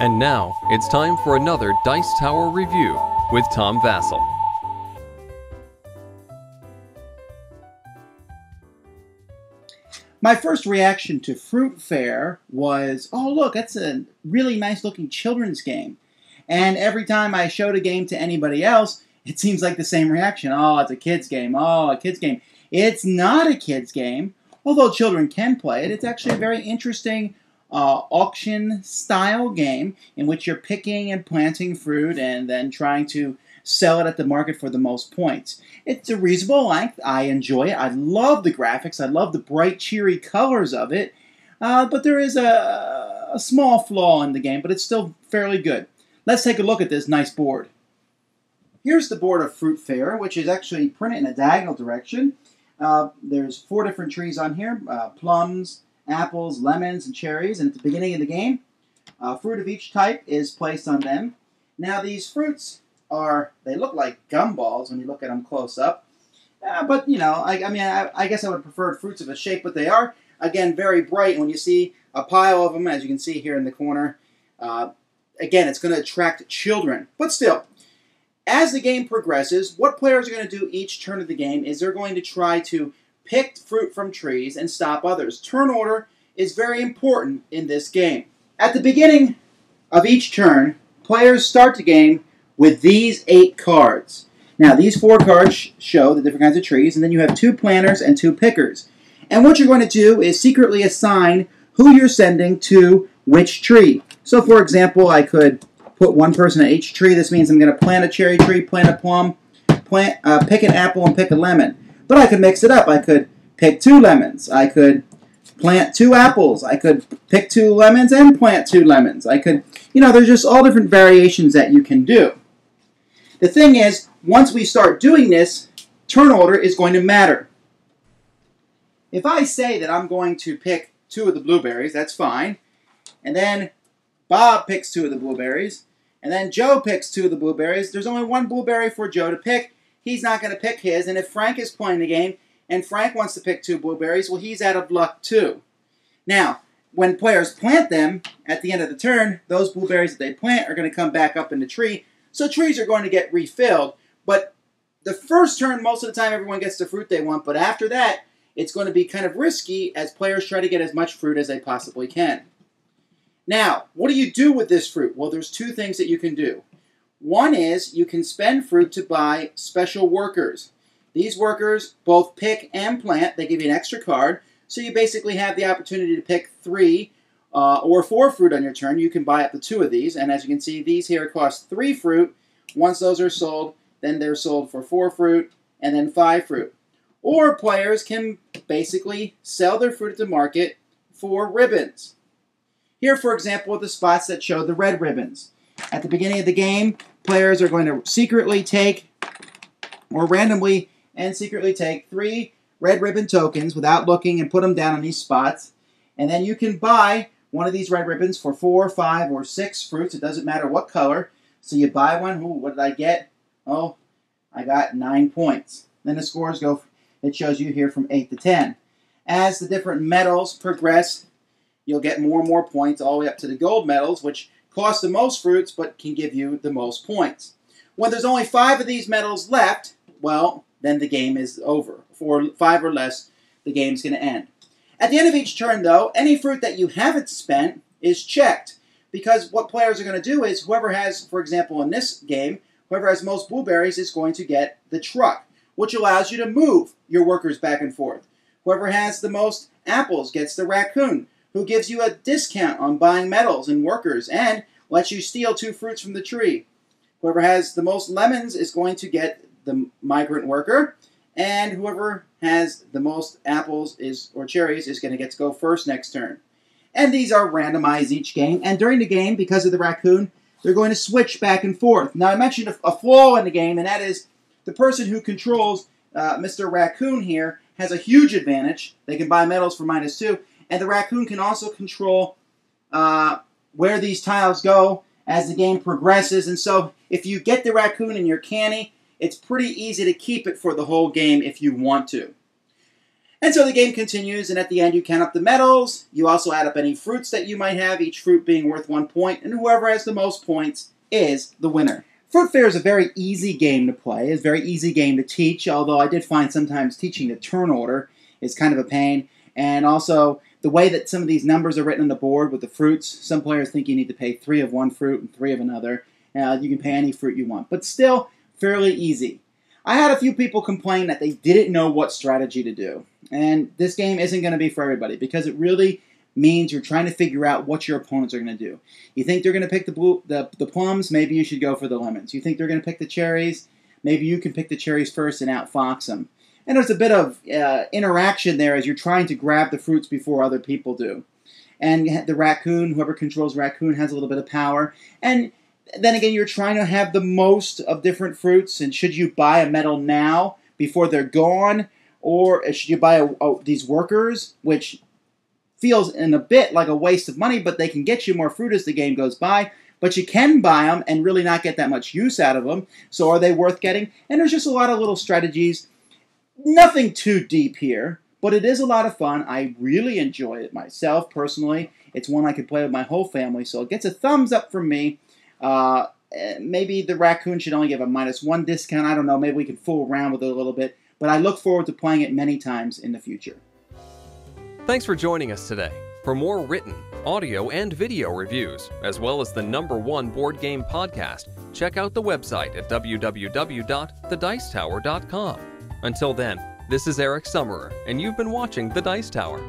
And now, it's time for another Dice Tower review with Tom Vasel. My first reaction to Fruit Fair was, oh look, that's a really nice looking children's game. And every time I showed a game to anybody else, it seems like the same reaction. Oh, it's a kid's game. Oh, a kid's game. It's not a kid's game, although children can play it. It's actually a very interesting auction-style game in which you're picking and planting fruit and then trying to sell it at the market for the most points. It's a reasonable length. I enjoy it. I love the graphics. I love the bright, cheery colors of it. But there is a small flaw in the game, but it's still fairly good. Let's take a look at this nice board. Here's the board of Fruit Fair, which is actually printed in a diagonal direction. There's 4 different trees on here, plums, apples, lemons, and cherries. And at the beginning of the game, fruit of each type is placed on them. Now these fruits they look like gumballs when you look at them close up. But, you know, I guess I would prefer fruits of a shape, but they are, again, very bright. When you see a pile of them, as you can see here in the corner, again, it's going to attract children. But still, as the game progresses, what players are going to do each turn of the game is they're going to try to pick fruit from trees and stop others. Turn order is very important in this game. At the beginning of each turn, players start the game with these 8 cards. Now, these 4 cards show the different kinds of trees, and then you have 2 planters and 2 pickers. And what you're going to do is secretly assign who you're sending to which tree. So, for example, I could put one person at each tree. This means I'm going to plant a cherry tree, plant a plum, pick an apple, and pick a lemon. But I could mix it up. I could pick 2 lemons. I could plant 2 apples. I could pick 2 lemons and plant 2 lemons. I could, there's just all different variations that you can do. The thing is, once we start doing this, turn order is going to matter. If I say that I'm going to pick 2 of the blueberries, that's fine. And then Bob picks 2 of the blueberries. And then Joe picks 2 of the blueberries. There's only 1 blueberry for Joe to pick. He's not going to pick his. And if Frank is playing the game and Frank wants to pick 2 blueberries, well, he's out of luck too. Now, when players plant them, at the end of the turn, those blueberries that they plant are going to come back up in the tree. So trees are going to get refilled. But the first turn, most of the time, everyone gets the fruit they want. But after that, it's going to be kind of risky as players try to get as much fruit as they possibly can. Now, what do you do with this fruit? Well, there's 2 things that you can do. One is you can spend fruit to buy special workers. These workers both pick and plant. They give you an extra card. So you basically have the opportunity to pick 3 or 4 fruit on your turn. You can buy up to 2 of these. And as you can see, these here cost 3 fruit. Once those are sold, then they're sold for 4 fruit and then 5 fruit. Or players can basically sell their fruit at the market for ribbons. Here, for example, are the spots that show the red ribbons. At the beginning of the game, players are going to secretly take, or randomly and secretly take, 3 red ribbon tokens without looking and put them down on these spots. And then you can buy one of these red ribbons for 4, 5, or 6 fruits. It doesn't matter what color. So you buy one. Ooh, what did I get? Oh, I got 9 points. Then the scores go, it shows you here from 8 to 10. As the different medals progress, you'll get more and more points all the way up to the gold medals, which cost the most fruits but can give you the most points. When there's only 5 of these medals left, well, then the game is over. For 5 or less, the game's going to end. At the end of each turn, though, any fruit that you haven't spent is checked. Because what players are going to do is whoever has, for example, in this game, whoever has most blueberries is going to get the truck, which allows you to move your workers back and forth. Whoever has the most apples gets the raccoon, who gives you a discount on buying metals and workers and lets you steal 2 fruits from the tree. Whoever has the most lemons is going to get the migrant worker, and whoever has the most apples or cherries is going to get to go first next turn. And these are randomized each game, and during the game, because of the raccoon, they're going to switch back and forth. Now, I mentioned a flaw in the game, and that is the person who controls Mr. Raccoon here has a huge advantage. They can buy metals for -2, and the raccoon can also control where these tiles go as the game progresses. And so if you get the raccoon in your canny, it's pretty easy to keep it for the whole game if you want to. And so the game continues, and at the end you count up the medals. You also add up any fruits that you might have, each fruit being worth 1 point, and whoever has the most points is the winner. Fruit Fair is a very easy game to play. It's a very easy game to teach, although I did find sometimes teaching the turn order is kind of a pain. And also, the way that some of these numbers are written on the board with the fruits, some players think you need to pay 3 of one fruit and 3 of another. You can pay any fruit you want, but still fairly easy. I had a few people complain that they didn't know what strategy to do. And this game isn't going to be for everybody because it really means you're trying to figure out what your opponents are going to do. You think they're going to pick the plums? Maybe you should go for the lemons. You think they're going to pick the cherries? Maybe you can pick the cherries first and outfox them. And there's a bit of interaction there as you're trying to grab the fruits before other people do. And the raccoon, whoever controls raccoon, has a little bit of power. And then again, you're trying to have the most of different fruits, and should you buy a medal now before they're gone, or should you buy these workers, which feels in a bit like a waste of money, but they can get you more fruit as the game goes by, but you can buy them and really not get that much use out of them, so are they worth getting? And there's just a lot of little strategies. Nothing too deep here, but it is a lot of fun. I really enjoy it myself, personally. It's one I could play with my whole family, so it gets a thumbs up from me. Maybe the raccoon should only give a -1 discount. I don't know. Maybe we can fool around with it a little bit. But I look forward to playing it many times in the future. Thanks for joining us today. For more written, audio, and video reviews, as well as the #1 board game podcast, check out the website at www.thedicetower.com. Until then, this is Eric Summerer, and you've been watching The Dice Tower.